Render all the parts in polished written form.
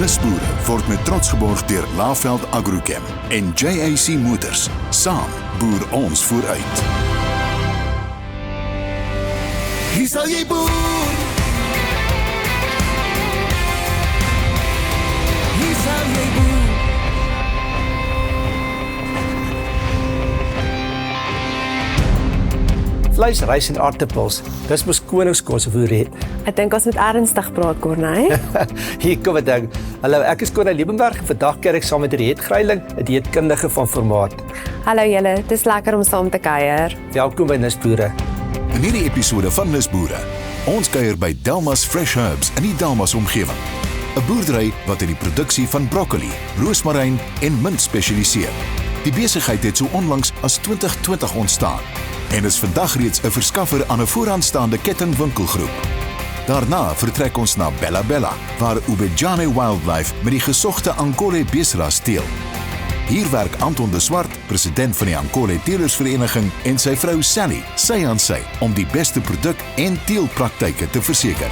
Nuusboere word met trots geborg deur Laveld Agrochem en JAC Motors. Saam boer ons vooruit. Hier sal jy boer. Hier sal jy boer. Vleis, rys en aardappels, dis mos koningskos of hoe red. Ek dink ons moet ernstig praat, Corneil. Hier kom 'n ding. Hallo, ek is Corneil Liebenberg en vandag keer ek saam met Riet Greiling, 'n dieetkundige van formaat. Hallo julle, dis lekker om saam te kuier. Welkom by Nuusboere. In hierdie episode van Nuusboere, ons kuier by Delmas Fresh Herbs in die Delmas omgewing. 'n Boerdery wat in die produksie van broccoli, roosmaryn en mint spesialiseer. Die besigheid het so onlangs as 2020 ontstaan en is vandag reeds 'n verskaffer aan 'n vooraanstaande kettingwinkelgroep. Daarna vertrek ons na Bella Bella, waar Ubejane Wildlife met die gesogte Ankole beesras teel. Hier werk Anton de Swart, president van die Ankole Teelersvereniging, en sy vrou Sally, sy aan sy, om die beste produk en teelpraktyke te verseker.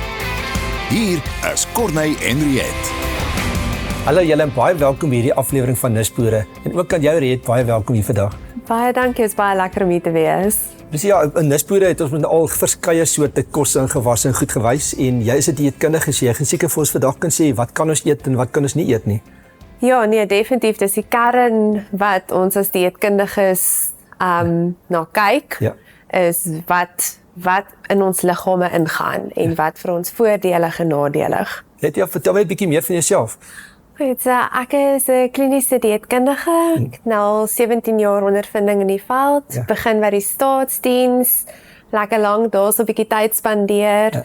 Hier is Corneil en Riet. Hallo julle en baie welkom by hierdie aflewering van Nuusboere. En ook aan jou Riet, baie welkom hier vandag. Baie dankie, is baie lekker om hier te wees. Dus ja, in Nuusboere het ons met al verskeie soorte kos en gewasse en goed gewys en jy is 'n dieetkundige, so jy gaan seker vir ons vandag kan sê wat kan ons eet en wat kan ons nie eet nie. Ja, nee, definitief, dis die kern wat ons as dieetkundiges na kyk, Ja. is wat in ons liggame ingaan en wat vir ons voordelig en nadelig. Net ja, vertel my 'n bietjie meer van jouself. Goed, so ek is 'n kliniese dieetkundige. Ek het nou al 17 jaar ondervinding in die veld. Ja. Begin by die staatsdiens, lekker lank daar so 'n bietjie tyd spandeer. Ja.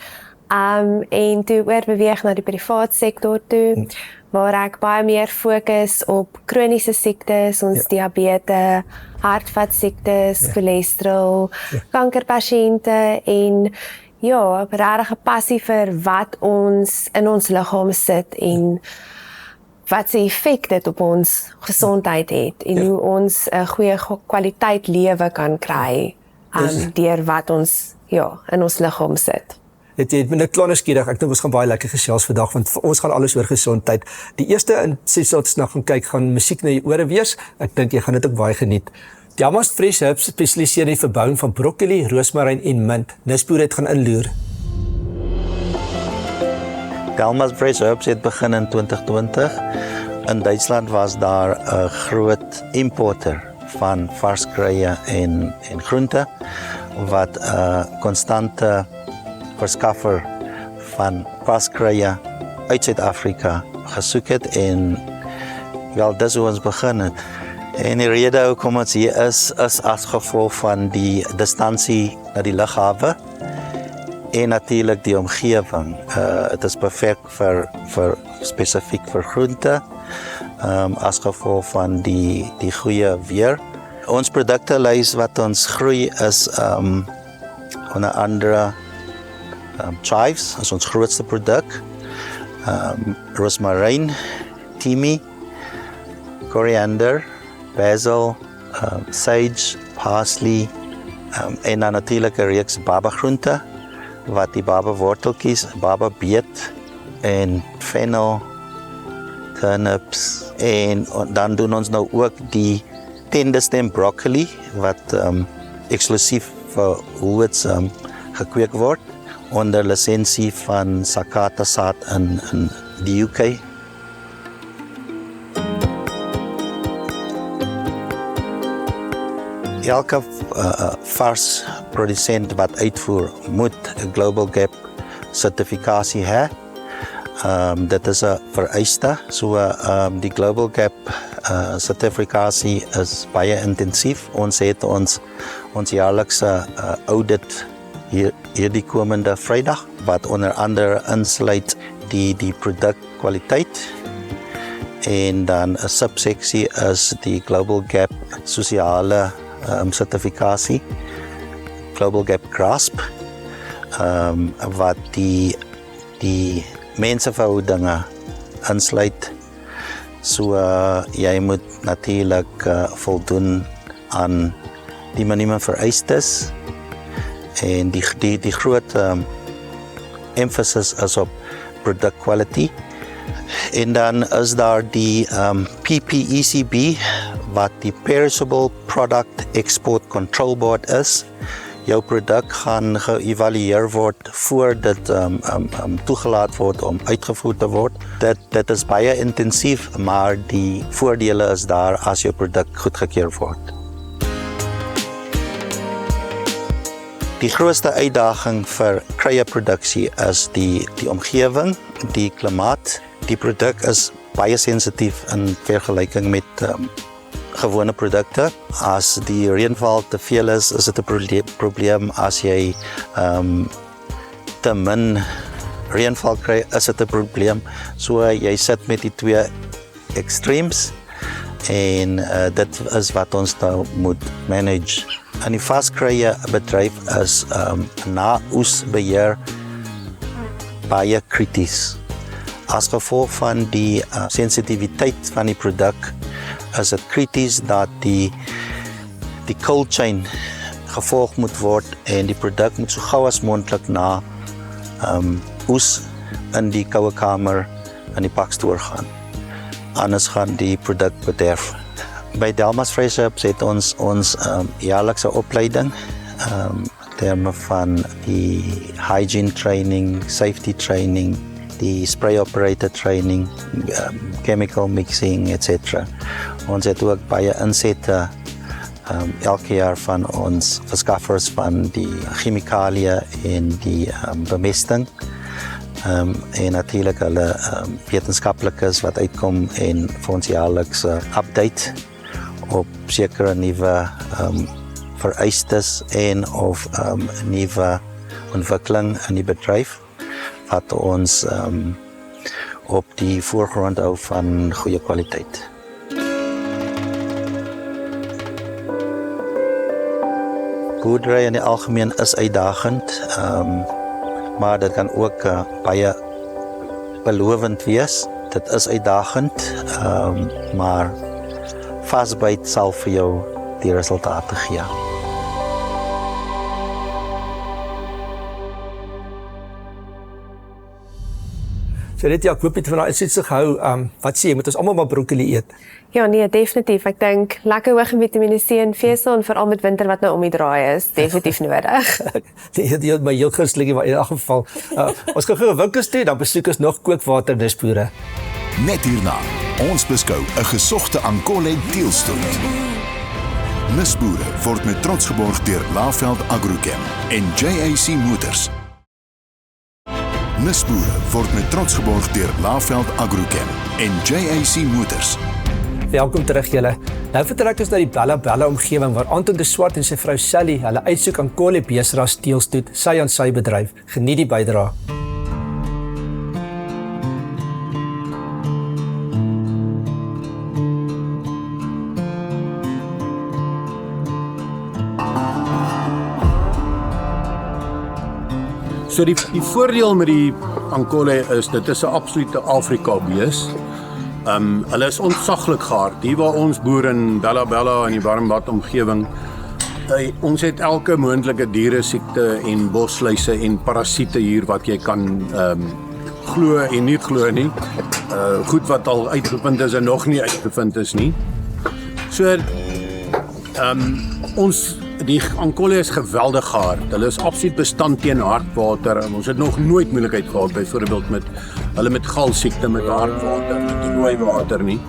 En toe oorbeweeg na die privaat sektor toe, waar ek baie meer fokus op kroniese siektes, ons diabetes, hartvaskiektes, cholesterol, kankerpasiënte en ja, regtig 'n passie vir wat ons in ons liggaam sit en wat se effek dit op ons gesondheid het en hoe ons 'n goeie kwaliteit lewe kan kry deur wat ons in ons liggaam sit. Dit het met 'n klein nuuskierig. Ek dink ons gaan baie lekker gesels vandag want vir ons gaan alles oor gesondheid. Die eerste in 6 uur na gaan kyk gaan musiek na jou ore wees. Ek dink jy gaan dit ook baie geniet. Delmas Fresh Herbs spesialiseer in die verbouing van broccoli, roosmaryn en mint. Nuusboere het gaan inloer. Delmas Fresh Herbs het begin in 2020. In Duitsland was daar 'n groot importer van varskruie en groente wat 'n konstante verskaffer van varskruie uit Suid-Afrika gesoek het en wel dis hoe ons begin het. En die rede hoekom ons hier is as gevolg van die distansie na die lughawe en natuurlik die omgewing. Het is perfek vir spesifiek vir groente, as gevolg van die goeie weer. Ons produktelys wat ons groei is onder andere chives, is ons grootste produk, roosmaryn, thyme, koriander, basil, sage, parsley, en dan natuurlik 'n reeks babagroente wat die babaworteltjies, bababeet en fennel, turnips en dan doen ons nou ook die tenderstem broccoli wat eksklusief vir Woolworths gekweek word onder lisensie van Sakata Saad in die UK. Elke vars producent wat uitvoer moet 'n Global Gap sertifikasie hê. Dit is 'n vereiste. So die Global Gap sertifikasie is baie intensief. Ons het ons jaarlikse audit hierdie komende Vrydag wat onder andere insluit die produkkwaliteit en dan 'n subseksie is die Global Gap sosiale sertifikasie, Global Gap Grasp, wat die menseverhoudinge insluit. So jy moet natuurlik voldoen aan die minimum vereistes en die groot emphasis is op product quality. En dan is daar die PPECB, wat die Perishable Product Export Control Board is. Jou produk gaan geëvalueer word voor dit toegelaat word om uitgevoer te word. Dit is baie intensief, maar die voordele is daar as jou produk goedgekeur word. Die grootste uitdaging vir kruieproduksie is die omgewing, die klimaat. Die produk is baie sensitief in vergelyking met gewone produkte. As die reënval te veel is dit 'n probleem. As jy te min reënval kry, is dit 'n probleem. So jy sit met die twee extremes en dit is wat ons nou moet manage. En die vaskruie bedryf is na oesbeheer baie krities. As gevolg van die sensitiwiteit van die produk is dit krities dat die cold chain gevolg moet word en die produk moet so gou as moontlik na oes in die koue kamer in die pakstoor gaan. Anders gaan die produk bederf. By Delmas Fresh Herbs het ons jaarlikse opleiding terme van die hygiene training, safety training, die spray operator training, chemical mixing, etc. Ons het ook baie insette elke jaar van ons verskaffers van die chemikalie en die bemesting. En natuurlijk hulle wetenskaplikes wat uitkom en vir ons jaarlikse update op sekere nuwe vereistes en of nuwe ontwikkeling in die bedryf wat ons op die voorgrond hou van goeie kwaliteit. Boerdery in die algemeen is uitdagend, maar dit kan ook baie belovend wees. Dit is uitdagend, maar vasbyt sal vir jou die resultate gee. So dit ek hoop het van daai insig gehou. Wat sê jy, moet ons almal maar broccoli eet? Ja, nee, definitief. Ek dink lekker hoog in Vitamine C en vesel en veral met winter wat nou om die draai is, definitief nodig. Die my heel gunsteling, maar in elk geval, ons gaan gou winkels toe, dan besoek ons nog kookwater Nisboere. Net hierna, ons beskou 'n gesogte Ankole teelstoet. Nisboere word met trots geborg deur Laveld Agrochem en JAC Motors. Nisboere word met trots geborg deur Laveld Agrochem en JAC Motors. Welkom terug julle. Nou vertrek ons na die Bella omgewing waar Anton de Swart en sy vrou Sally hulle uitsoek aan Ankole beesras teelstoet, sy aan sy bedryf. Geniet die bydra. So die voordeel met die Ankole is, dit is 'n absolute Afrika bees. Hulle is ontsaglik gehard. Hier waar ons boer in Bella in die Warmbad omgewing, ons het elke moontlike diere siekte en bosluise en parasiete hier wat jy kan glo en nie glo nie. Goed wat al uitgevind is en nog nie uitgevind is nie. So die Ankole is geweldig gehard. Hulle is absoluut bestand teen hartwater. Ons het nog nooit moeilikheid gehad byvoorbeeld met hulle met galsiekte met hartwater, met die rooiwater nie.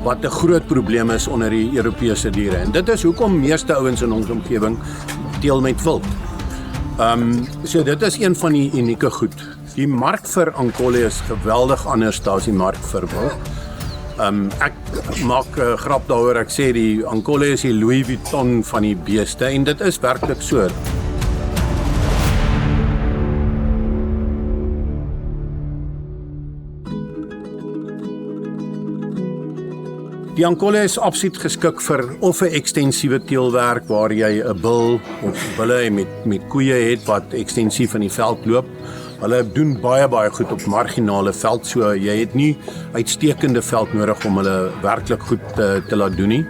Wat 'n groot probleem is onder die Europese diere. En dit is hoekom meeste ouens in ons omgewing teel met wild. So dit is een van die unieke goed. Die mark vir Ankole is geweldig anders as die mark vir wild. Ek maak grap daaroor, ek sê die Ankole is die Louis Vuitton van die beeste en dit is werklik so. Die Ankole is absoluut geskik vir of 'n ekstensiewe teelwerk waar jy 'n bil of bulle met koeie het wat ekstensief in die veld loop. Hulle doen baie goed op marginale veld, so jy het nie uitstekende veld nodig om hulle werklik goed te laat doen nie.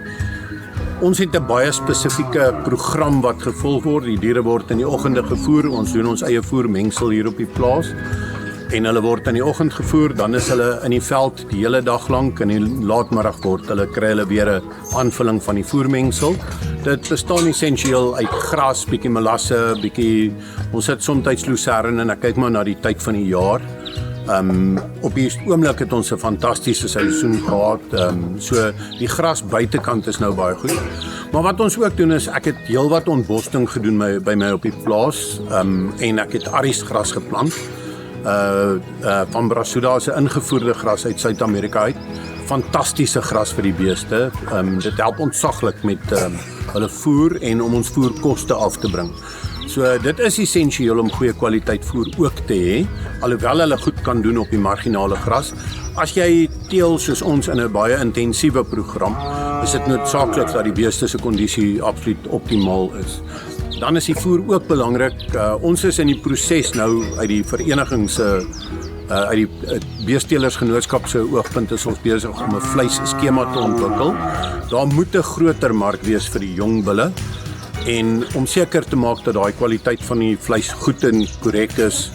Ons het 'n baie spesifieke program wat gevolg word. Die diere word in die oggende gevoer. Ons doen ons eie voermengsel hier op die plaas. en hulle word in die oggend gevoer, dan is hulle in die veld die hele dag lank, en in die laatmiddag kry hulle weer 'n aanvulling van die voermengsel. Dit bestaan essensieel uit gras, bietjie melasse, ons het soms lucerne, en ek kyk maar na die tyd van die jaar. Op die oomblik het ons 'n fantastiese seisoen gehad, so die gras buitekant is nou baie goed. Maar wat ons ook doen is, ek het heelwat ontbosting gedoen by my op die plaas, en ek het ariesgras geplant, van Brasuda, is 'n ingevoerde gras uit Suid-Amerika uit. Fantastiese gras vir die beeste, dit help ontsaglik met hulle voer en om ons voerkoste af te bring. So dit is essensieel om goeie kwaliteit voer ook te hê, alhoewel hulle goed kan doen op die marginale gras. As jy teel soos ons in 'n baie intensiewe program, is dit noodsaaklik dat die beeste se kondisie absoluut optimaal is. Dan is die voer ook belangrik. Ons is in die proses nou uit die vereniging se uit die beestelersgenootskap se oogpunt is ons besig om 'n vleisskema te ontwikkel. Daar moet 'n groter mark wees vir die jong bulle. En om seker te maak dat daai kwaliteit van die vleis goed en korrek is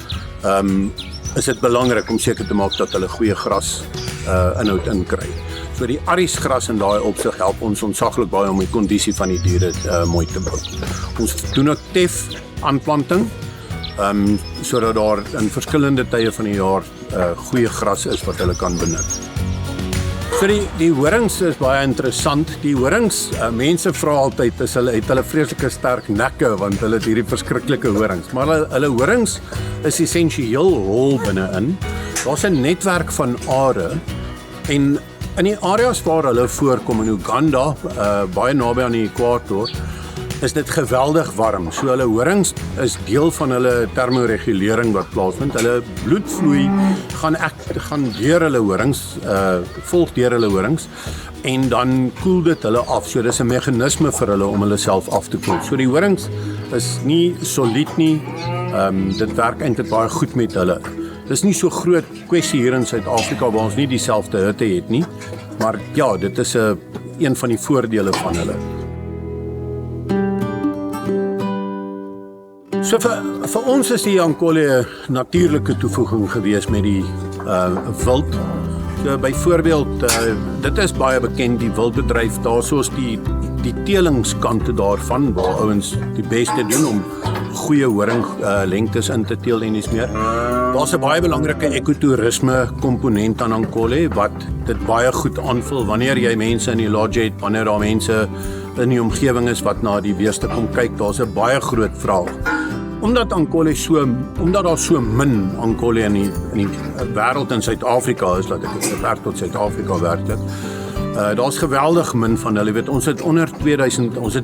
dit belangrik om seker te maak dat hulle goeie gras inhoud inkry. So die ariesgras in daai opsig help ons ontsaglik baie om die kondisie van die diere mooi te bou. Ons doen ook tef aanplanting, sodat daar in verskillende tye van die jaar goeie gras is wat hulle kan benut. So die horings is baie interessant. Die horings, mense vra altyd, het hulle vreeslike sterk nekke, want hulle het hierdie verskriklike horings. Maar hulle horings is essensieel hol binne-in. Daar's 'n netwerk van are, en in die areas waar hulle voorkom in Uganda, baie naby aan die ekwator, is dit geweldig warm. So hulle horings is deel van hulle termoregulering wat plaasvind. Hulle bloedvloei gaan deur hulle horings, volg deur hulle horings, en dan koel dit hulle af. So dis 'n meganisme vir hulle om hulle self af te koel. So die horings is nie solied nie, dit werk eintlik baie goed met hulle. Dis nie so groot kwessie hier in Suid-Afrika waar ons nie dieselfde hitte het nie, maar ja, dit is 'n van die voordele van hulle. So vir ons is die Ankole 'n natuurlike toevoeging gewees met die wild. So byvoorbeeld, dit is baie bekend, die wildbedryf, daar soos die teelingskante daarvan, waar ouens die beste doen om goeie horing lengtes in te teel en iets meer. Daar's 'n baie belangrike ekotourisme komponent aan Ankole wat dit baie goed aanvul wanneer jy mense in die lodge het, wanneer daar mense in die omgewing is wat na die beeste kom kyk. Daar's 'n baie groot vraag. Omdat daar so min Ankole in die wêreld in Suid-Afrika is, dat ek werk tot Suid-Afrika werklik. Daar's geweldig min van hulle. Weet, ons het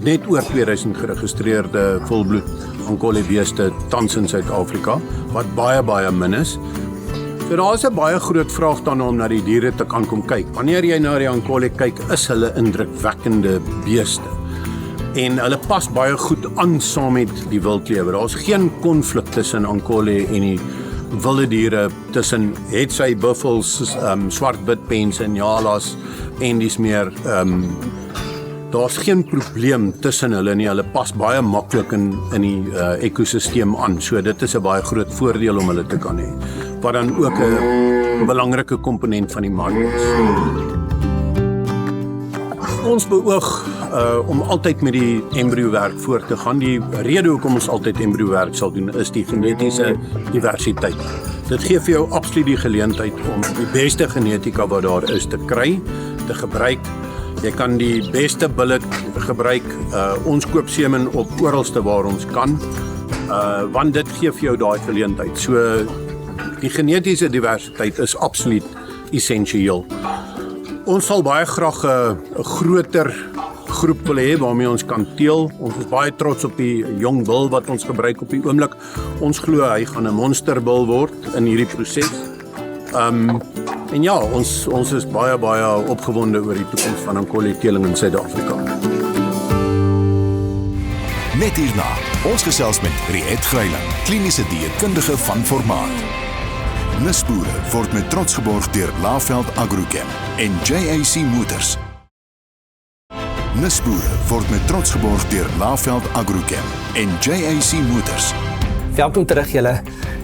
net oor 2000 geregistreerde volbloed Ankole beeste tans in Suid-Afrika, wat baie min is. So daar is 'n baie groot vraag dan om na die diere te kan kom kyk. Wanneer jy na die Ankole kyk, is hulle indrukwekkende beeste. En hulle pas baie goed aan saam met die wildlewe. Daar's geen konflik tussen Ankole en die wilde diere, tussen hetsy buffels, swartbitpens en nyalas en dis meer. Daar's geen probleem tussen hulle nie. Hulle pas baie maklik in die ekosisteem aan. So dit is 'n baie groot voordeel om hulle te kan hê. Wat dan ook 'n belangrike komponent van die mark is. Ons beoog om altyd met die embryowerk voort te gaan. Die rede hoekom ons altyd embryowerk sal doen is die genetiese diversiteit. Dit gee vir jou absoluut die geleentheid om die beste genetika wat daar is te kry, te gebruik. Jy kan die beste bulle gebruik. Ons koop semen op oralste waar ons kan, want dit gee vir jou daai geleentheid. So die genetiese diversiteit is absoluut essensieel. Ons sal baie graag 'n groter groep wil hê waarmee ons kan teel. Ons is baie trots op die jong bul wat ons gebruik op die oomblik. Ons glo hy gaan 'n monsterbul word in hierdie proses. En ja, ons is baie opgewonde oor die toekoms van Ankole teeling in Suid-Afrika. Net hierna, ons gesels met Riet Greiling, kliniese dieetkundige van formaat. Nisboere word met trots geborg deur Laveld Agrochem en JAC Motors. Nisboere word met trots geborg deur Laveld Agrochem en JAC Motors. Welkom terug julle.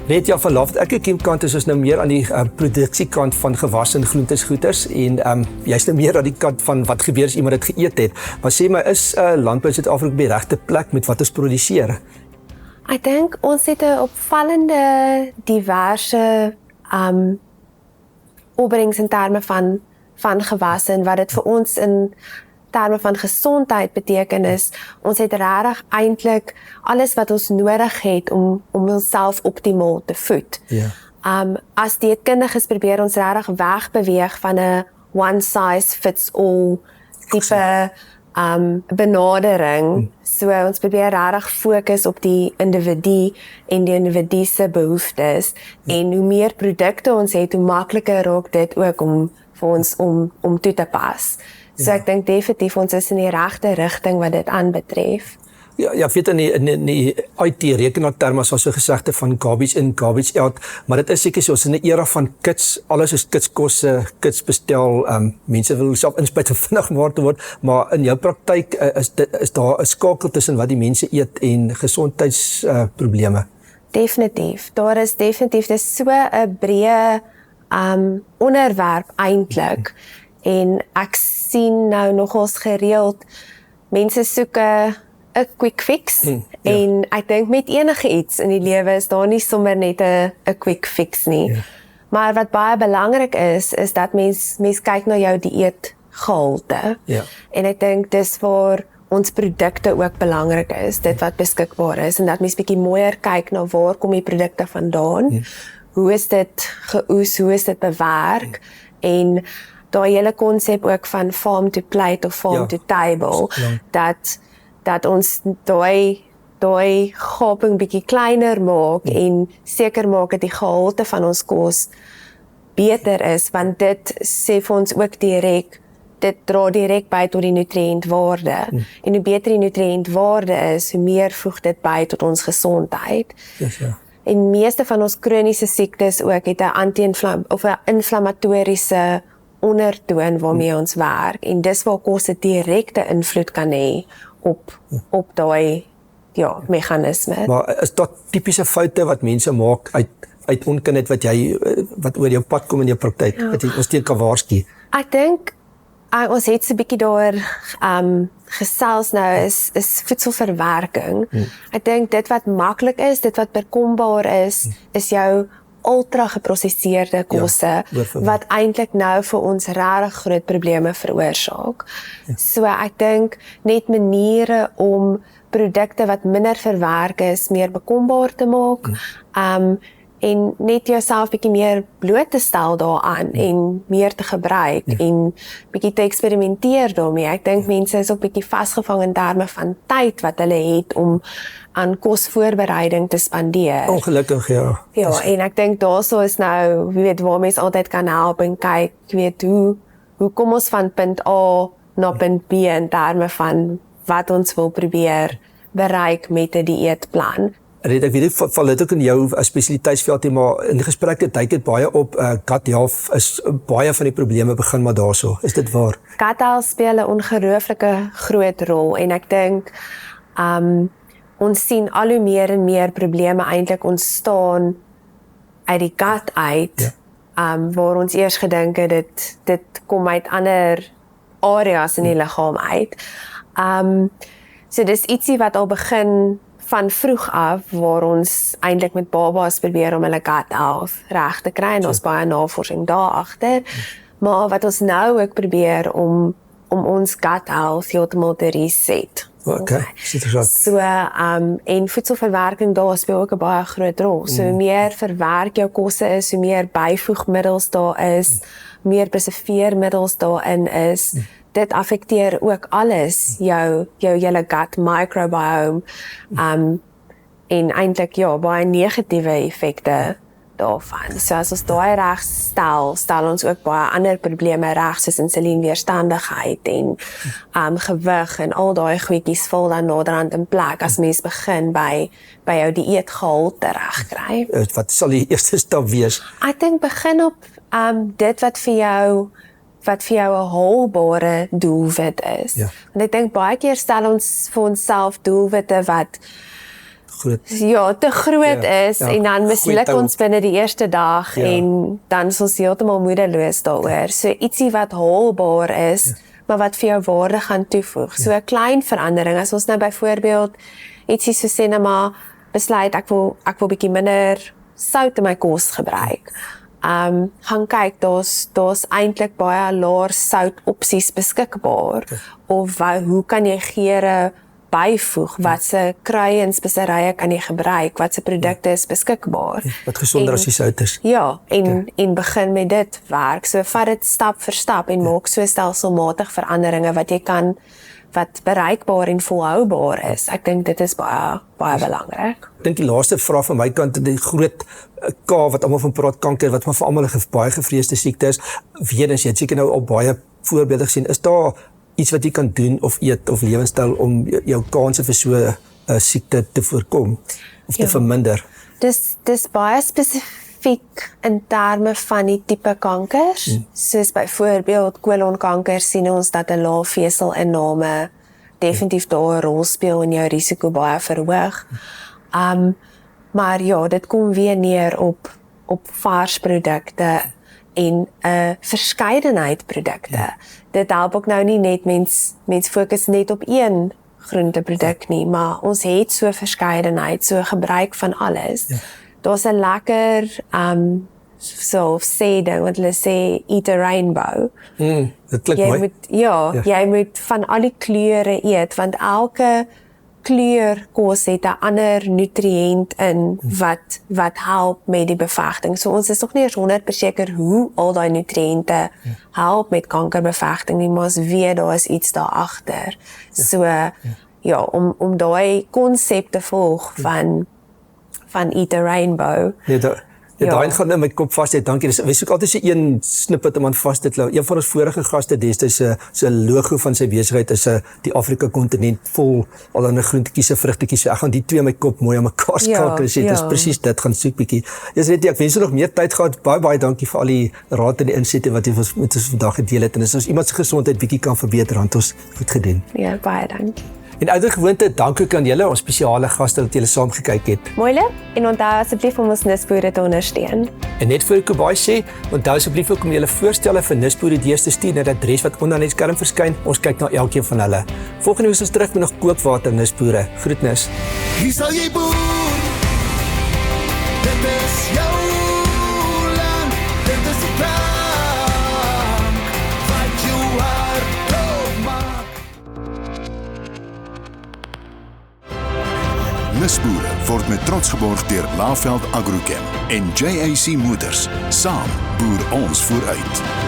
Net ja van Loft Agrichem kant is ons nou meer aan die produksiekant van gewas en groentes goeders en jy's nou meer aan die kant van wat gebeur as iemand dit geëet het. Maar sê my, is landbou in Suid-Afrika op die regte plek met wat ons produseer? Ek dink ons het 'n opvallende diverse opbrengs in terme van gewasse en wat dit vir ons in terme van gesondheid beteken is, ons het regtig eintlik alles wat ons nodig het om onsself optimaal te voed. Ja. As dieetkundiges probeer ons regtig wegbeweeg van 'n one size fits all tipe benadering. So ons probeer regtig fokus op die individu en die individu se behoeftes en hoe meer produkte ons het, hoe makliker raak dit ook om vir ons om toe te pas. So ek dink definitief ons is in die regte rigting wat dit aanbetref. Ja, ek weet in die IT rekenaarterme was so gesegde van garbage in, garbage out, maar dit is seker so, ons in 'n era van kits, alles is kitskosse, kits bestel, mense wil self inspuit en vinnig maar te word, maar in jou praktyk is daar 'n skakel tussen wat die mense eet en gesondheidsprobleme. Definitief, daar is definitief, dit is so 'n breë onderwerp eintlik. En ek sien nou nogals gereeld, mense soek 'n quick fix en ek dink met enige iets in die lewe is daar nie sommer net 'n quick fix nie. Ja. Maar wat baie belangrik is dat mens kyk na jou dieetgehalte. Ja. En ek dink dis waar ons produkte ook belangrik is, dit wat beskikbaar is en dat mens bietjie mooier kyk na waar kom die produkte vandaan, hoe is dit geoes, hoe is dit bewerk en daai hele konsep ook van farm to plate of farm to table, dat ons daai gaping bietjie kleiner maak en seker maak dat die gehalte van ons kos beter is, want dit sê vir ons ook direk, dit dra direk by tot die nutriëntwaarde. En hoe beter die nutriëntwaarde is, hoe meer voeg dit by tot ons gesondheid. Yes, ja. En meeste van ons kroniese siektes ook het 'n inflammatoriese ondertoon waarmee ons werk en dis waar kos 'n direkte invloed kan hê op daai meganisme. Maar is daar tipiese foute wat mense maak uit onkundigheid wat oor jou pad kom in jou praktyk, wat jy ons teen kan waarsku? Ek dink ons het so 'n bietjie daar gesels nou is voedselverwerking. Ek dink dit wat maklik is, dit wat bekombaar is jou ultra geprosesseerde kosse wat eintlik nou vir ons regtig groot probleme veroorsaak. So ek dink net maniere om produkte wat minder verwerk is meer bekombaar te maak en net jouself bietjie meer bloot te stel daaraan en meer te gebruik en bietjie te eksperimenteer daarmee. Ek dink mense is ook bietjie vasgevang in terme van tyd wat hulle het om aan kosvoorbereiding te spandeer. Ongelukkig, ja. Ja, en ek dink daarso is nou, wie weet waar mens altyd kan help en kyk, weet hoe kom ons van punt A na punt B in terme van wat ons wil probeer bereik met 'n dieetplan. Ek weet nie, val dit ook in jou spesialiteitsveld, maar in die gesprekke duik dit baie op, gut health is baie van die probleme begin maar daarso. Is dit waar? Gut health speel 'n ongelooflike groot rol en ek dink ons sien al hoe meer en meer probleme eintlik ontstaan uit die gut uit, waar ons eers gedink het dit kom uit ander areas in die liggaam uit. So dis ietsie wat al begin van vroeg af, waar ons eintlik met babas probeer om hulle gut health reg te kry en ons baie navorsing daar agter. Maar wat ons nou ook probeer om ons gut health heeltemal te reset. Okay, so en voedselverwerking daar speel ook 'n baie groot rol. So hoe meer verwerk jou kosse is, hoe meer byvoegmiddels daar is, meer preserveermiddels daarin is. Dit affekteer ook alles, jou hele gut microbiome en eintlik baie negatiewe effekte daarvan. So as ons daai reg stel ons ook baie ander probleme reg, soos insulienweerstandigheid en gewig en al daai goedjies val dan naderhand in plek as mens begin by jou dieetgehalte regkry. Wat sal die eerste stap wees? Ek dink begin op dit wat vir jou 'n haalbare doelwit is. Want ek dink baie keer stel ons vir onsself doelwitte wat ja, te groot Ja, is ja, en dan misluk goeie ons binne die eerste dag en dan is ons heeltemal moedeloos daaroor. So ietsie wat haalbaar is, maar wat vir jou waarde gaan toevoeg. So 'n klein verandering, as ons nou byvoorbeeld ietsie so sê nou maar besluit ek wil bietjie minder sout in my kos gebruik. Gaan kyk, daar's eintlik baie laer sout opsies beskikbaar. Of hoe kan jy geure byvoeg, wat se kruie en speserye kan jy gebruik, wat se produkte is beskikbaar. Wat gesonder as die sout is. Ja, en begin met dit werk. So vat dit stap vir stap en maak so stelselmatig veranderinge wat jy kan, wat bereikbaar en volhoubaar is. Ek dink dit is baie belangrik. Ek dink die laaste vraag van my kant, die groot K wat almal van praat, kanker, wat maar vir almal 'n baie gevreesde siekte is. Weer eens, jy het seker nou al baie voorbeelde gesien. Is daar iets wat jy kan doen of eet of lewenstyl om jou kanse vir so 'n siekte te voorkom of te verminder? Dis baie spesifiek in terme van die tipe kankers. Soos byvoorbeeld kolonkanker sien ons dat 'n lae veselinname definitief daar 'n rol speel en jou risiko baie verhoog. Maar ja, dit kom weer neer op vars produkte en 'n verskeidenheid produkte. Dit help ook nou nie net mens fokus net op een groenteproduk nie, maar ons het so verskeidenheid, so gebruik van alles. Daar's 'n lekker so sê ding wat hulle sê eat a rainbow. Dit klink mooi. Jy moet van al die kleure eet, want elke kleur kos het 'n ander nutriënt in wat help met die bevegting. So ons is nog nie eens 100% seker hoe al daai nutriënte help met kankerbevegting nie, maar ons weet daar is iets daar agter. So om daai konsep te volg van eat a rainbow. Daai gaan in my kop vas hê. Dankie. Dis soek altyd so een snippet om aan vas te klou. Een van ons vorige gaste destyds se logo van sy besigheid is die Afrika kontinent vol allerlei groentetjies en vrugtetjies. So ek gaan die twee in my kop mooi aan mekaar skakel sê. Dis presies dit gaan soek bietjie. Ek wens nog meer tyd gehad. Baie dankie vir al die raad en die insette wat jy met ons vandag gedeel het. En as ons iemand se gesondheid bietjie kan verbeter, dan het ons goed gedoen. Ja, baie dankie. En oudergewoonte, dank ook aan julle, ons spesiale gaste wat julle saam gekyk het. Mooi, en onthou asseblief om ons nisboere te ondersteun. En net voor ek baie sê, onthou asseblief ook om julle voorstelle vir nisboere deurs te stuur na die adres wat onder die skerm verskyn. Ons kyk na elkeen van hulle. Volgende week is ons terug met nog kookwater nisboere. Groetnis. Hier sal jy boer. Dit is jou land. Dit is die plank wat jou hart doodmaak. Nisboere word met trots geborg deur Laveld Agrochem en JAC Motors. Saam boer ons vooruit.